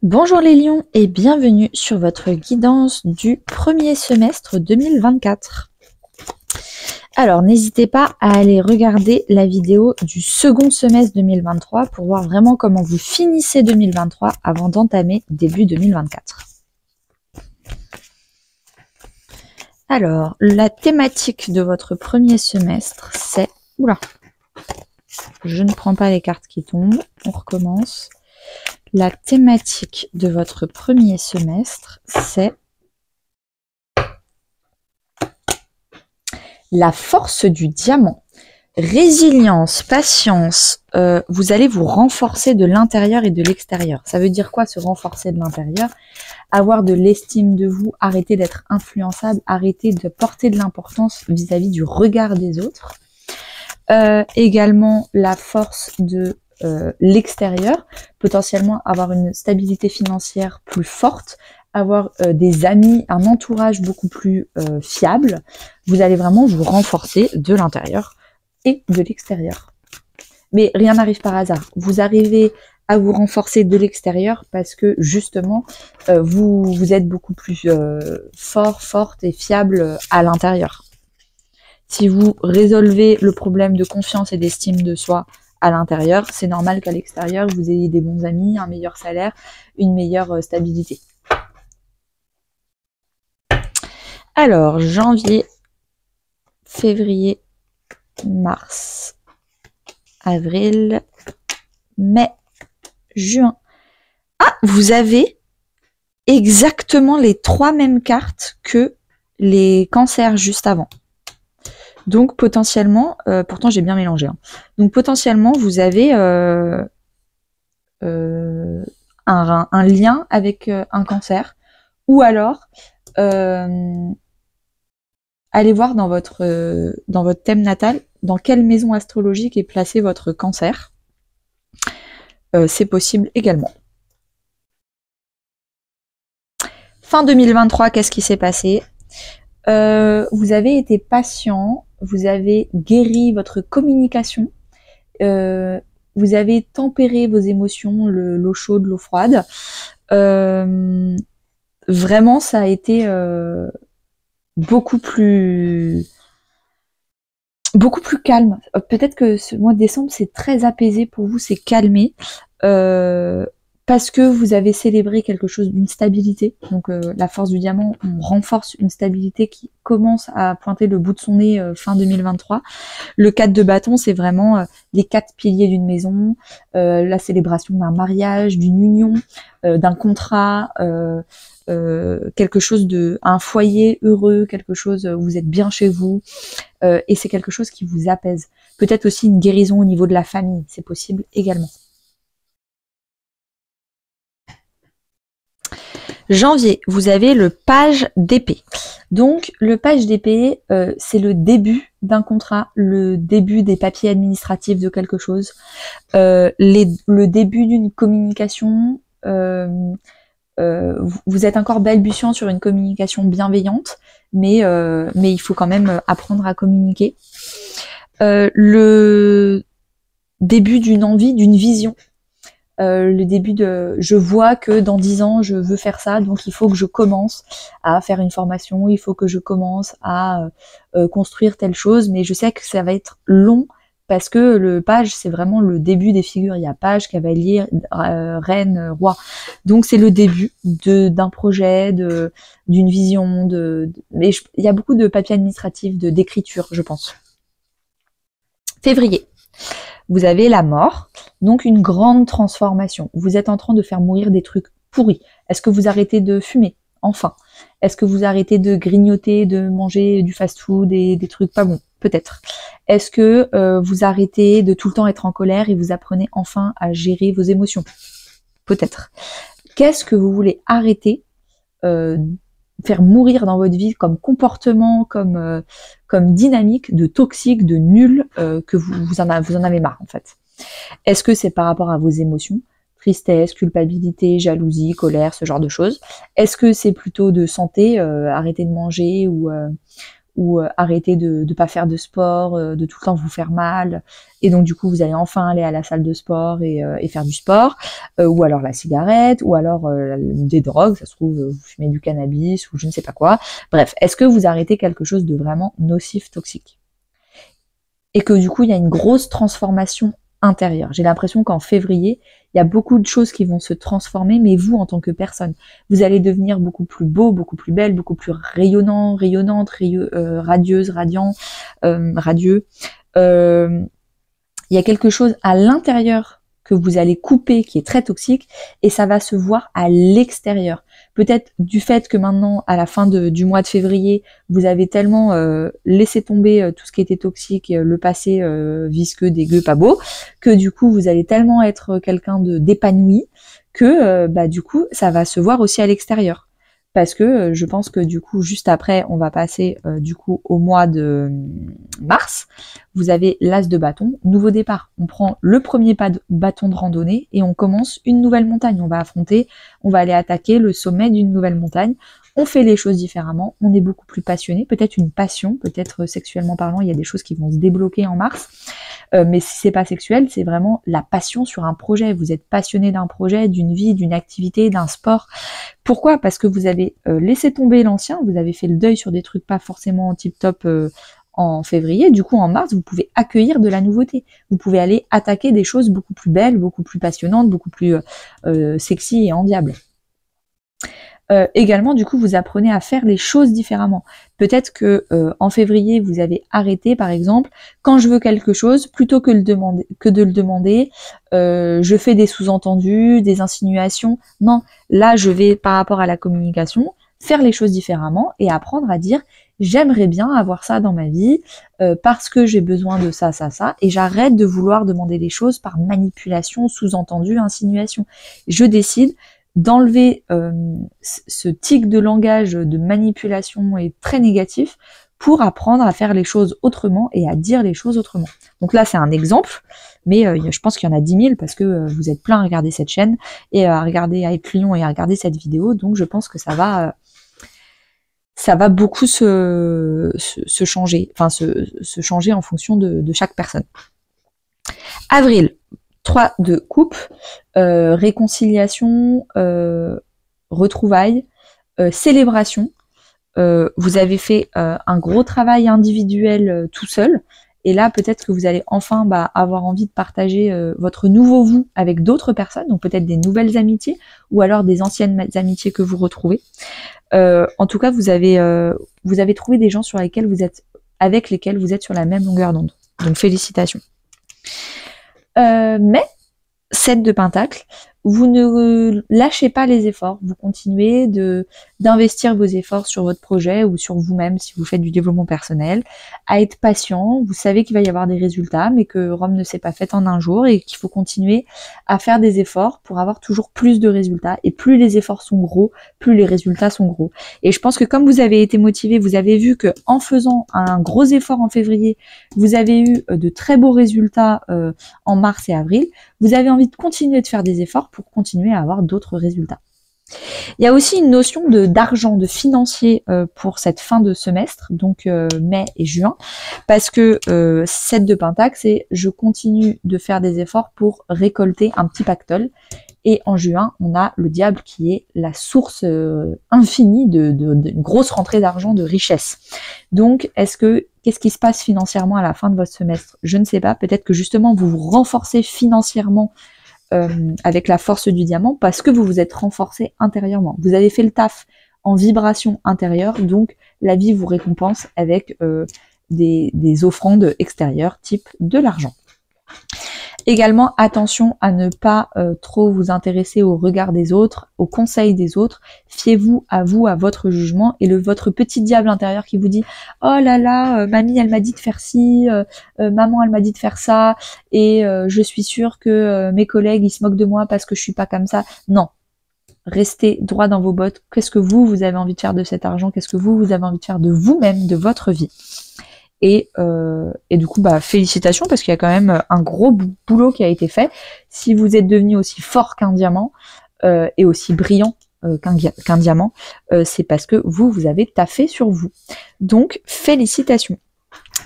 Bonjour les lions et bienvenue sur votre guidance du premier semestre 2024. Alors n'hésitez pas à aller regarder la vidéo du second semestre 2023 pour voir vraiment comment vous finissez 2023 avant d'entamer début 2024. Alors la thématique de votre premier semestre c'est... Oula, je ne prends pas les cartes qui tombent, on recommence. La thématique de votre premier semestre, c'est la force du diamant. Résilience, patience, vous allez vous renforcer de l'intérieur et de l'extérieur. Ça veut dire quoi se renforcer de l'intérieur? Avoir de l'estime de vous, arrêter d'être influençable, arrêter de porter de l'importance vis-à-vis du regard des autres. Également la force de l'extérieur, potentiellement avoir une stabilité financière plus forte, avoir des amis, un entourage beaucoup plus fiable. Vous allez vraiment vous renforcer de l'intérieur et de l'extérieur. Mais rien n'arrive par hasard. Vous arrivez à vous renforcer de l'extérieur parce que justement, vous êtes beaucoup plus forte et fiable à l'intérieur. Si vous résolvez le problème de confiance et d'estime de soi à l'intérieur, c'est normal qu'à l'extérieur, vous ayez des bons amis, un meilleur salaire, une meilleure stabilité. Alors, janvier, février, mars, avril, mai, juin. Ah, vous avez exactement les 3 mêmes cartes que les cancers juste avant. Donc potentiellement, pourtant j'ai bien mélangé, hein. Donc potentiellement vous avez un lien avec un cancer, ou alors allez voir dans votre thème natal dans quelle maison astrologique est placé votre cancer. C'est possible également. Fin 2023, qu'est-ce qui s'est passé? Vous avez été patient, vous avez guéri votre communication, vous avez tempéré vos émotions, l'eau chaude, l'eau froide. Vraiment, ça a été beaucoup plus calme. Peut-être que ce mois de décembre, c'est très apaisé pour vous, c'est calmé. Parce que vous avez célébré quelque chose d'une stabilité. Donc la force du diamant, on renforce une stabilité qui commence à pointer le bout de son nez fin 2023. Le 4 de bâton, c'est vraiment les 4 piliers d'une maison, la célébration d'un mariage, d'une union, d'un contrat, quelque chose un foyer heureux, quelque chose où vous êtes bien chez vous, et c'est quelque chose qui vous apaise. Peut-être aussi une guérison au niveau de la famille, c'est possible également. Janvier, vous avez le page d'épée. Donc le page d'épée, c'est le début d'un contrat, le début des papiers administratifs de quelque chose, le début d'une communication. Vous êtes encore balbutiant sur une communication bienveillante, mais il faut quand même apprendre à communiquer. Le début d'une envie, d'une vision. Le début de je vois que dans 10 ans je veux faire ça, donc il faut que je commence à faire une formation, il faut que je commence à construire telle chose, mais je sais que ça va être long parce que le page c'est vraiment le début des figures, il y a page, cavalier, reine, roi, donc c'est le début d'un projet, d'une vision, mais il y a beaucoup de papiers administratifs, d'écriture, je pense. Février. Vous avez la mort, donc une grande transformation. Vous êtes en train de faire mourir des trucs pourris. Est-ce que vous arrêtez de fumer? Enfin. Est-ce que vous arrêtez de grignoter, de manger du fast-food et des trucs pas bons? Peut-être. Est-ce que vous arrêtez de tout le temps être en colère et vous apprenez enfin à gérer vos émotions? Peut-être. Qu'est-ce que vous voulez arrêter, faire mourir dans votre vie comme comportement, comme dynamique, de toxique, de nul, que vous en avez marre en fait. Est-ce que c'est par rapport à vos émotions, tristesse, culpabilité, jalousie, colère, ce genre de choses? Est-ce que c'est plutôt de santé, arrêter de manger ou ou arrêter de pas faire de sport, de tout le temps vous faire mal, et donc du coup vous allez enfin aller à la salle de sport et faire du sport, ou alors la cigarette, ou alors des drogues, ça se trouve vous fumez du cannabis ou je ne sais pas quoi. Bref, est-ce que vous arrêtez quelque chose de vraiment nocif, toxique? Et que du coup il y a une grosse transformation intérieure. J'ai l'impression qu'en février, il y a beaucoup de choses qui vont se transformer, mais vous, en tant que personne, vous allez devenir beaucoup plus beau, beaucoup plus belle, beaucoup plus rayonnant, rayonnante, radieuse, radiant, radieux. Il y a quelque chose à l'intérieur que vous allez couper qui est très toxique, et ça va se voir à l'extérieur. Peut-être du fait que maintenant, à la fin du mois de février, vous avez tellement laissé tomber tout ce qui était toxique, le passé visqueux, dégueu, pas beau, que du coup, vous allez tellement être quelqu'un d'épanoui que du coup, ça va se voir aussi à l'extérieur. Parce que je pense que du coup, juste après, on va passer du coup au mois de mars. Vous avez l'as de bâton, nouveau départ. On prend le premier bâton de randonnée et on commence une nouvelle montagne. On va affronter, on va aller attaquer le sommet d'une nouvelle montagne. On fait les choses différemment, on est beaucoup plus passionné, peut-être une passion, peut-être sexuellement parlant, il y a des choses qui vont se débloquer en mars. Mais si c'est pas sexuel, c'est vraiment la passion sur un projet. Vous êtes passionné d'un projet, d'une vie, d'une activité, d'un sport. Pourquoi? Parce que vous avez laissé tomber l'ancien, vous avez fait le deuil sur des trucs pas forcément tip-top en février. Du coup, en mars, vous pouvez accueillir de la nouveauté. Vous pouvez aller attaquer des choses beaucoup plus belles, beaucoup plus passionnantes, beaucoup plus sexy et enviables. Également, du coup, vous apprenez à faire les choses différemment. Peut-être que en février, vous avez arrêté, par exemple, quand je veux quelque chose, plutôt que de le demander, je fais des sous-entendus, des insinuations. Non, là, je vais, par rapport à la communication, faire les choses différemment et apprendre à dire j'aimerais bien avoir ça dans ma vie parce que j'ai besoin de ça, ça, ça, et j'arrête de vouloir demander des choses par manipulation, sous-entendu, insinuation. Je décide d'enlever ce tic de langage de manipulation et très négatif pour apprendre à faire les choses autrement et à dire les choses autrement. Donc là, c'est un exemple, mais je pense qu'il y en a 10 000 parce que vous êtes plein à regarder cette chaîne et à regarder à être lion et à regarder cette vidéo, donc je pense que ça va beaucoup se changer, enfin se changer en fonction de chaque personne. Avril, 3 de coupe, réconciliation, retrouvailles, célébration. Vous avez fait un gros travail individuel tout seul, et là peut-être que vous allez enfin avoir envie de partager votre nouveau vous avec d'autres personnes, donc peut-être des nouvelles amitiés, ou alors des anciennes amitiés que vous retrouvez. En tout cas, vous avez trouvé des gens avec lesquels vous êtes sur la même longueur d'onde. Donc félicitations. Mais 7 de Pentacle, vous ne lâchez pas les efforts, vous continuez d'investir vos efforts sur votre projet ou sur vous-même si vous faites du développement personnel, à être patient, vous savez qu'il va y avoir des résultats, mais que Rome ne s'est pas faite en un jour et qu'il faut continuer à faire des efforts pour avoir toujours plus de résultats, et plus les efforts sont gros, plus les résultats sont gros. Et je pense que comme vous avez été motivé, vous avez vu que en faisant un gros effort en février, vous avez eu de très beaux résultats en mars et avril, vous avez envie de continuer de faire des efforts pour continuer à avoir d'autres résultats. Il y a aussi une notion d'argent, de financier pour cette fin de semestre, donc mai et juin, parce que 7 de Pentacle, c'est je continue de faire des efforts pour récolter un petit pactole. Et en juin, on a le diable qui est la source infinie d'une grosse rentrée d'argent, de richesse. Donc, qu'est-ce qui se passe financièrement à la fin de votre semestre? Je ne sais pas. Peut-être que justement, vous vous renforcez financièrement avec la force du diamant parce que vous vous êtes renforcé intérieurement. Vous avez fait le taf en vibration intérieure, donc la vie vous récompense avec des offrandes extérieures, type de l'argent. Également, attention à ne pas trop vous intéresser au regard des autres, aux conseils des autres. Fiez-vous, à votre jugement, et votre petit diable intérieur qui vous dit « Oh là là, mamie, elle m'a dit de faire ci, maman, elle m'a dit de faire ça, et je suis sûre que mes collègues, ils se moquent de moi parce que je suis pas comme ça. » Non. Restez droit dans vos bottes. Qu'est-ce que vous avez envie de faire de cet argent? Qu'est-ce que vous avez envie de faire de vous-même, de votre vie? Et du coup, félicitations, parce qu'il y a quand même un gros boulot qui a été fait. Si vous êtes devenu aussi fort qu'un diamant et aussi brillant qu'un diamant, c'est parce que vous avez taffé sur vous. Donc, félicitations.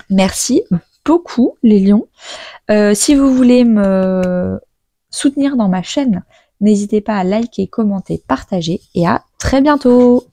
Merci beaucoup les lions. Si vous voulez me soutenir dans ma chaîne, n'hésitez pas à liker, commenter, partager et à très bientôt.